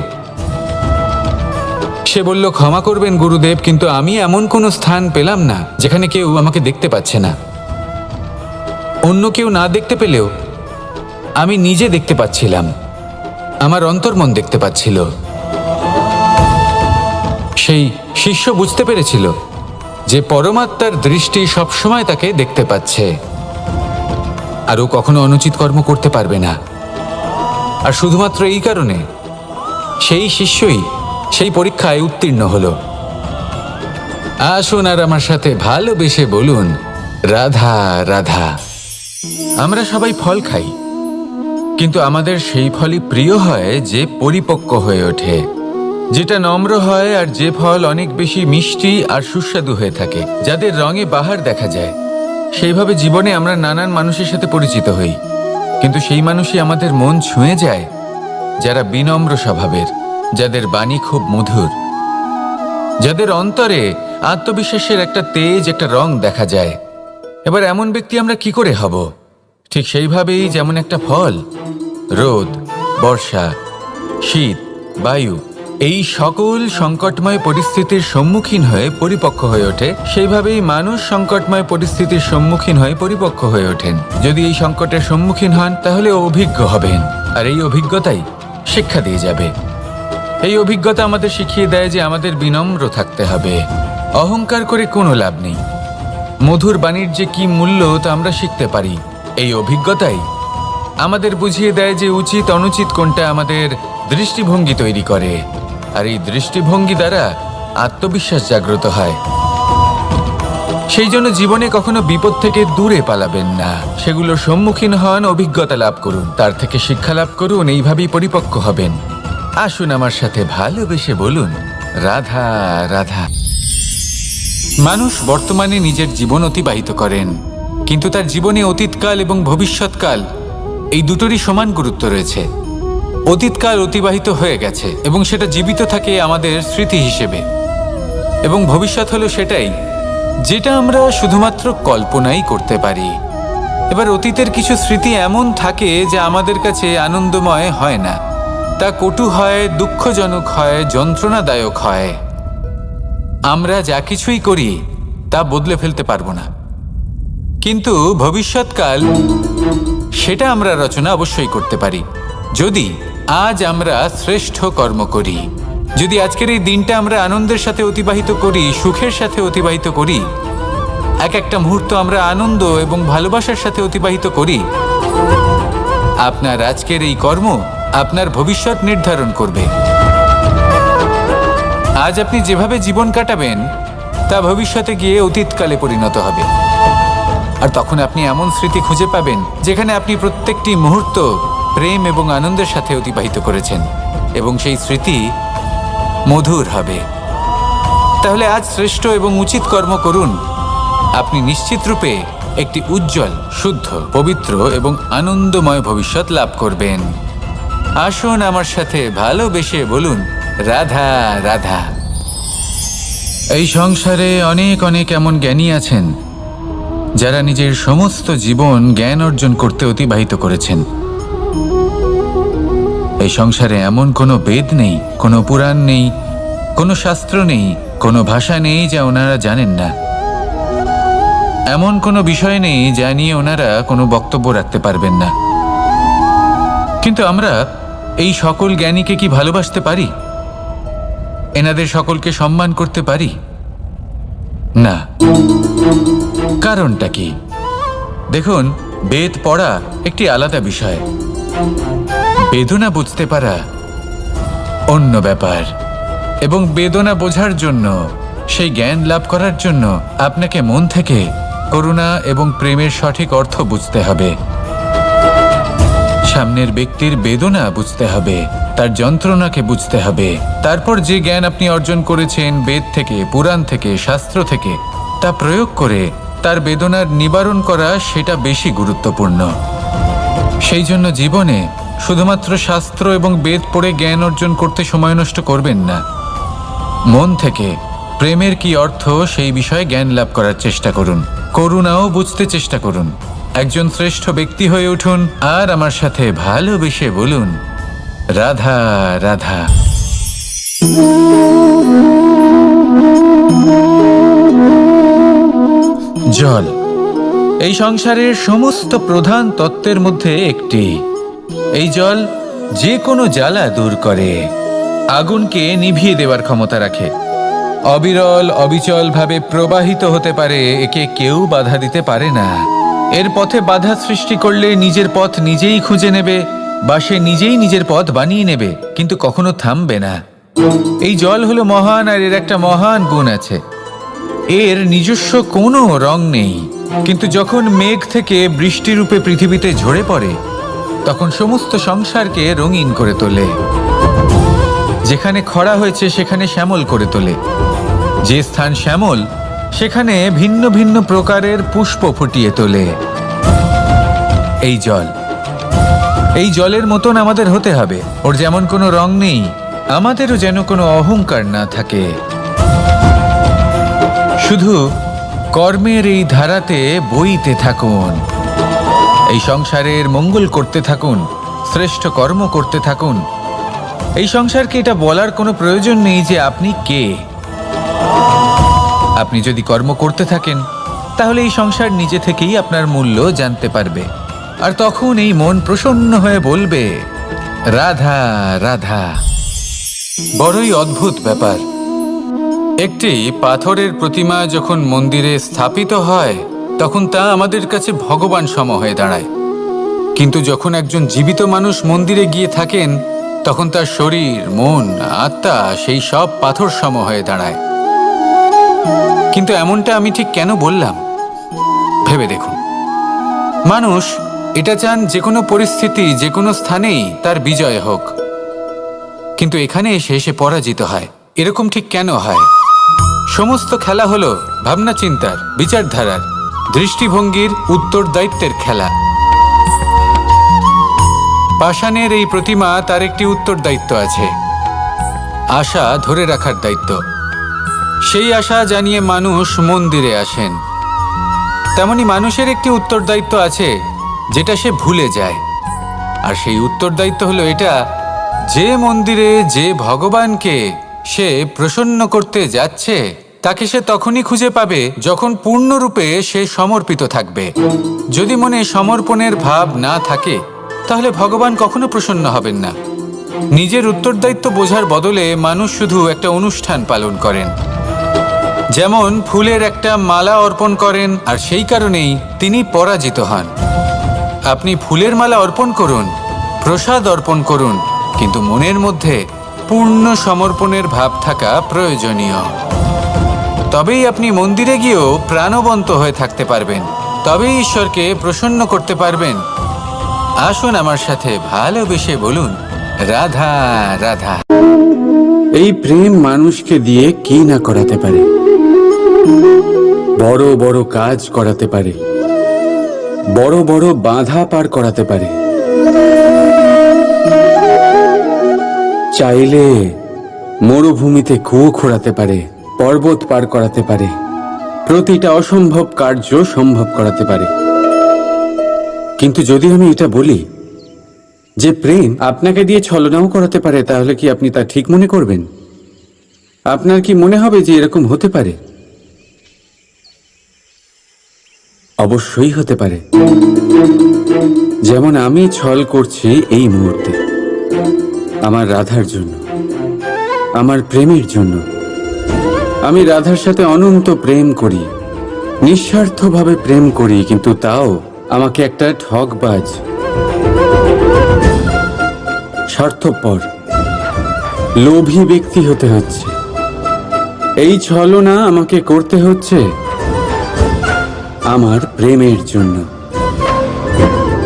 সে বলল, ক্ষমা করবেন গুরুদেব, কিন্তু আমি এমন কোনো স্থান পেলাম না যেখানে কেউ আমাকে দেখতে পাচ্ছে না। অন্য কেউ না দেখতে পেলেও আমি নিজে দেখতে পাচ্ছিলাম, আমার অন্তর্মন দেখতে পাচ্ছিল। সেই শিষ্য বুঝতে পেরেছিল যে পরমাত্মার দৃষ্টি সবসময় তাকে দেখতে পাচ্ছে, আর ও কখনো অনুচিত কর্ম করতে পারবে না। আর শুধুমাত্র এই কারণে সেই শিষ্যই সেই পরীক্ষায় উত্তীর্ণ হলো। আসুন আর আমার সাথে ভালোবেসে বলুন, রাধা রাধা। আমরা সবাই ফল খাই, কিন্তু আমাদের সেই ফলই প্রিয় হয় যে পরিপক্ক হয়ে ওঠে, যেটা নম্র হয়, আর যে ফল অনেক বেশি মিষ্টি আর সুস্বাদু হয়ে থাকে, যাদের রঙে বাহার দেখা যায়। সেইভাবে জীবনে আমরা নানান মানুষের সাথে পরিচিত হই, কিন্তু সেই মানুষই আমাদের মন ছুঁয়ে যায় যারা বিনম্র স্বভাবের, যাদের বাণী খুব মধুর, যাদের অন্তরে আত্মবিশ্বাসের একটা তেজ, একটা রং দেখা যায়। এবার এমন ব্যক্তি আমরা কি করে হব? ঠিক সেইভাবেই যেমন একটা ফল রোদ, বর্ষা, শীত, বায়ু এই সকল সংকটময় পরিস্থিতির সম্মুখীন হয়ে পরিপক্ক হয়ে ওঠে, সেইভাবেই মানুষ সংকটময় পরিস্থিতির সম্মুখীন হয়ে পরিপক্ক হয়ে ওঠেন। যদি এই সংকটের সম্মুখীন হন তাহলে অভিজ্ঞ হবেন, আর এই অভিজ্ঞতাই শিক্ষা দিয়ে যাবে। এই অভিজ্ঞতা আমাদের শিখিয়ে দেয় যে আমাদের বিনম্র থাকতে হবে। অহংকার করে কোনো লাভ নেই। মধুর বাণীর যে কি মূল্য তা আমরা শিখতে পারি। এই অভিজ্ঞতাই আমাদের বুঝিয়ে দেয় যে উচিত অনুচিত কোনটা, আমাদের দৃষ্টিভঙ্গি তৈরি করে, আর এই দৃষ্টিভঙ্গি দ্বারা আত্মবিশ্বাস জাগ্রত হয়। সেই জন্য জীবনে কখনো বিপদ থেকে দূরে পালাবেন না, সেগুলোর সম্মুখীন হন, অভিজ্ঞতা লাভ করুন, তার থেকে শিক্ষা লাভ করুন, এইভাবেই পরিপক্ক হবেন। আসুন আমার সাথে ভালোবেসে বলুন, রাধা রাধা। মানুষ বর্তমানে নিজের জীবন অতিবাহিত করেন, কিন্তু তার জীবনে অতীতকাল এবং ভবিষ্যৎকাল এই দুটোরই সমান গুরুত্ব রয়েছে। অতীতকাল অতিবাহিত হয়ে গেছে এবং সেটা জীবিত থাকে আমাদের স্মৃতি হিসেবে, এবং ভবিষ্যৎ হলো সেটাই যেটা আমরা শুধুমাত্র কল্পনাই করতে পারি। এবার অতীতের কিছু স্মৃতি এমন থাকে যা আমাদের কাছে আনন্দময় হয় না, তা কটু হয়, দুঃখজনক হয়, যন্ত্রণাদায়ক হয়। আমরা যা কিছুই করি তা বদলে ফেলতে পারবো না, কিন্তু ভবিষ্যৎকাল সেটা আমরা রচনা অবশ্যই করতে পারি, যদি আজ আমরা শ্রেষ্ঠ কর্ম করি। যদি আজকের এই দিনটা আমরা আনন্দের সাথে অতিবাহিত করি, সুখের সাথে অতিবাহিত করি, এক একটা মুহূর্ত আমরা আনন্দ এবং ভালোবাসার সাথে অতিবাহিত করি, আপনার আজকের এই কর্ম আপনার ভবিষ্যৎ নির্ধারণ করবে। আজ আপনি যেভাবে জীবন কাটাবেন তা ভবিষ্যতে গিয়ে অতীতকালে পরিণত হবে, আর তখন আপনি এমন স্মৃতি খুঁজে পাবেন যেখানে আপনি প্রত্যেকটি মুহূর্ত প্রেম এবং আনন্দের সাথে অতিবাহিত করেছেন, এবং সেই স্মৃতি মধুর হবে। তাহলে আজ শ্রেষ্ঠ এবং উচিত কর্ম করুন, আপনি নিশ্চিত রূপে একটি উজ্জ্বল, শুদ্ধ, পবিত্র এবং আনন্দময় ভবিষ্যৎ লাভ করবেন। আসুন আমার সাথে ভালোবেসে বলুন, রাধা রাধা। এই সংসারে অনেক অনেক এমন জ্ঞানী আছেন যারা নিজের সমস্ত জীবন জ্ঞান অর্জন করতে অতিবাহিত করেছেন। এই সংসারে এমন কোনো বেদ নেই, কোনো পুরাণ নেই, কোনো শাস্ত্র নেই, কোনো ভাষা নেই যা ওনারা জানেন না। এমন কোনো বিষয় নেই যা নিয়ে ওনারা কোনো বক্তব্য রাখতে পারবেন না। কিন্তু আমরা এই সকল জ্ঞানীকে কি ভালোবাসতে পারি? এনাদের সকলকে সম্মান করতে পারি না। কারণটা কি? দেখুন, বেদ পড়া একটি আলাদা বিষয়, বেদনা বুঝতে পারা অন্য ব্যাপার, এবং বেদনা বোঝার জন্য সেই জ্ঞান লাভ করার জন্য আপনাকে মন থেকে করুণা এবং প্রেমের সঠিক অর্থ বুঝতে হবে। সামনের ব্যক্তির বেদনা বুঝতে হবে, তার যন্ত্রণাকে বুঝতে হবে। তারপর যে জ্ঞান আপনি অর্জন করেছেন বেদ থেকে, পুরাণ থেকে, শাস্ত্র থেকে, তা প্রয়োগ করে তার বেদনার নিবারণ করা, সেটা বেশি গুরুত্বপূর্ণ। সেই জন্য জীবনে শুধুমাত্র শাস্ত্র এবং বেদ পড়ে জ্ঞান অর্জন করতে সময় নষ্ট করবেন না। মন থেকে প্রেমের কি অর্থ সেই বিষয়ে জ্ঞান লাভ করার চেষ্টা করুন। করুণাও বুঝতে চেষ্টা করুন। একজন শ্রেষ্ঠ ব্যক্তি হয়ে উঠুন আর আমার সাথে ভালোবেসে বলুন, রাধা রাধা। জল এই সংসারের সমস্ত প্রধান তত্ত্বের মধ্যে একটি। এই জল যে কোনো জ্বালা দূর করে, আগুনকে নিভিয়ে দেওয়ার ক্ষমতা রাখে, অবিরল অবিচল ভাবে প্রবাহিত হতে পারে, একে কেউ বাধা দিতে পারে না। এর পথে বাধা সৃষ্টি করলে নিজের পথ নিজেই খুঁজে নেবে বা সে নিজেই নিজের পথ বানিয়ে নেবে, কিন্তু কখনো থামবে না। এই জল হলো মহান, আর এর একটা মহান গুণ আছে, এর নিজস্ব কোনো রং নেই। কিন্তু যখন মেঘ থেকে বৃষ্টিরূপে পৃথিবীতে ঝরে পড়ে, তখন সমস্ত সংসারকে রঙিন করে তোলে। যেখানে খরা হয়েছে সেখানে শ্যামল করে তোলে, যে স্থান শ্যামল সেখানে ভিন্ন ভিন্ন প্রকারের পুষ্প ফুটিয়ে তোলে। এই জল, এই জলের মতন আমাদের হতে হবে। ওর যেমন কোনো রং নেই, আমাদেরও যেন কোনো অহংকার না থাকে। শুধু কর্মের এই ধারাতে বইতে থাকুন, এই সংসারের মঙ্গল করতে থাকুন, শ্রেষ্ঠ কর্ম করতে থাকুন। এই সংসারকে এটা বলার কোনো প্রয়োজন নেই যে আপনি কে। আপনি যদি কর্ম করতে থাকেন তাহলে এই সংসার নিজে থেকেই আপনার মূল্য জানতে পারবে, আর তখন এই মন প্রসন্ন হয়ে বলবে, রাধা রাধা। বড়ই অদ্ভুত ব্যাপার, একটি পাথরের প্রতিমা যখন মন্দিরে স্থাপিত হয় তখন তা আমাদের কাছে ভগবান সম হয়ে দাঁড়ায়। কিন্তু যখন একজন জীবিত মানুষ মন্দিরে গিয়ে থাকেন তখন তার শরীর, মন, আত্মা সেই সব পাথর সম হয়ে দাঁড়ায়। কিন্তু এমনটা আমি ঠিক কেন বললাম ভেবে দেখুন। মানুষ এটা চান যে কোনো পরিস্থিতি, যে কোনো স্থানেই তার বিজয় হোক, কিন্তু এখানে এসে সে পরাজিত হয়। এরকম ঠিক কেন হয়? সমস্ত খেলা হলো ভাবনা চিন্তার, বিচারধারার, দৃষ্টিভঙ্গির, উত্তরদায়িত্বের খেলা। পাষাণের এই প্রতিমা, তার একটি উত্তরদায়িত্ব আছে, আশা ধরে রাখার দায়িত্ব। সেই আশা জানিয়ে মানুষ মন্দিরে আসেন। তেমনি মানুষের একটি উত্তরদায়িত্ব আছে যেটা সে ভুলে যায়, আর সেই উত্তরদায়িত্ব হলো এটা, যে মন্দিরে যে ভগবানকে সে প্রসন্ন করতে যাচ্ছে তাকে সে তখনই খুঁজে পাবে যখন পূর্ণরূপে সে সমর্পিত থাকবে। যদি মনে সমর্পণের ভাব না থাকে তাহলে ভগবান কখনো প্রসন্ন হবেন না। নিজের উত্তরদায়িত্ব বোঝার বদলে মানুষ শুধু একটা অনুষ্ঠান পালন করেন, যেমন ফুলের একটা মালা অর্পণ করেন, আর সেই কারণেই তিনি পরাজিত হন। আপনি ফুলের মালা অর্পণ করুন, প্রসাদ অর্পণ করুন, কিন্তু মনের মধ্যে পূর্ণ সমর্পণের ভাব থাকা প্রয়োজনীয়। তবেই আপনি মন্দিরে গিয়েও প্রাণবন্ত হয়ে থাকতে পারবেন, তবেই ঈশ্বরকে প্রসন্ন করতে পারবেন। আসুন আমার সাথে ভালোবেসে বলুন, রাধা রাধা। এই প্রেম মানুষকে দিয়ে কি না করাতে পারে, বড় বড় কাজ করাতে পারে, বড় বড় বাধা পার করাতে পারে। চাইলে মরুভূমিতে কুয়ো খোঁড়াতে পারে, পর্বত পার করাতে পারে, প্রতিটা অসম্ভব কার্য সম্ভব করাতে পারে। কিন্তু যদি আমি এটা বলি যে প্রেম আপনাকে দিয়ে ছলনাও করাতে পারে, তাহলে কি আপনি তা ঠিক মনে করবেন? আপনার কি মনে হবে যে এরকম হতে পারে? অবশ্যই হতে পারে। যেমন আমি ছল করছি এই মুহূর্তে আমার রাধার জন্য, আমার প্রেমের জন্য। আমি রাধার সাথে অনন্ত প্রেম করি, নিঃস্বার্থভাবে প্রেম করি, কিন্তু তাও আমাকে একটা ঠকবাজ, স্বার্থপর, লোভী ব্যক্তি হতে হচ্ছে। এই ছলনা আমাকে করতে হচ্ছে আমার প্রেমের জন্য।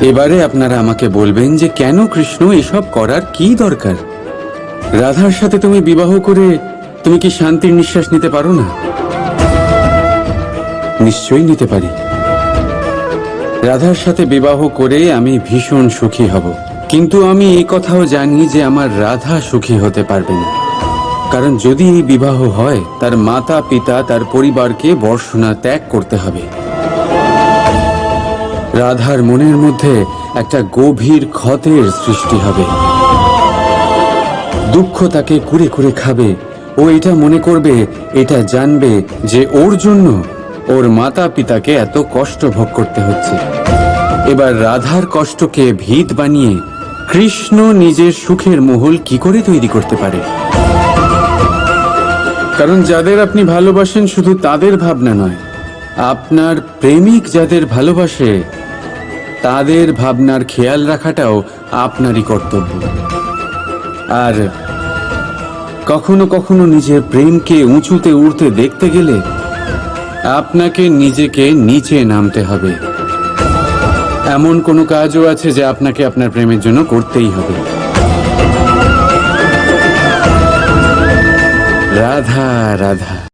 এবারে আপনারা আমাকে বলবেন যে কেন কৃষ্ণ এসব করার কি দরকার? রাধার সাথে তুমি বিবাহ করে তুমি কি শান্তির নিঃশ্বাস নিতে পারো না? নিশ্চয়ই নিতে পারি। রাধার সাথে বিবাহ করে আমি ভীষণ সুখী হব, কিন্তু আমি এই কথাও জানি যে আমার রাধা সুখী হতে পারবে না। কারণ যদি এই বিবাহ হয়, তার মাতা পিতা তার পরিবারকে বর্ষণা ত্যাগ করতে হবে। রাধার মনের মধ্যে একটা গভীর ক্ষতের সৃষ্টি হবে। দুঃখ তাকে কুরে কুরে খাবে। ও এটা মনে করবে, এটা জানবে যে ওর জন্য ওর মাতা পিতাকে এত কষ্ট ভোগ করতে হচ্ছে। এবার রাধার কষ্টকে ভিত বানিয়ে কৃষ্ণ নিজের সুখের মহল কি করে তৈরি করতে পারে? কারণ যাদের আপনি ভালোবাসেন শুধু তাদের ভাবনা নয়, আপনার প্রেমিক যাদের ভালোবাসে তাদের ভাবনার খেয়াল রাখাটাও আপনারই কর্তব্য। আর কখনো কখনো নিজের প্রেমকে উঁচুতে উঠতে দেখতে গেলে আপনাকে নিজেকে নিচে নামতে হবে। এমন কোনো কাজও আছে যা আপনাকে আপনার প্রেমের জন্য করতেই হবে। রাধা রাধা।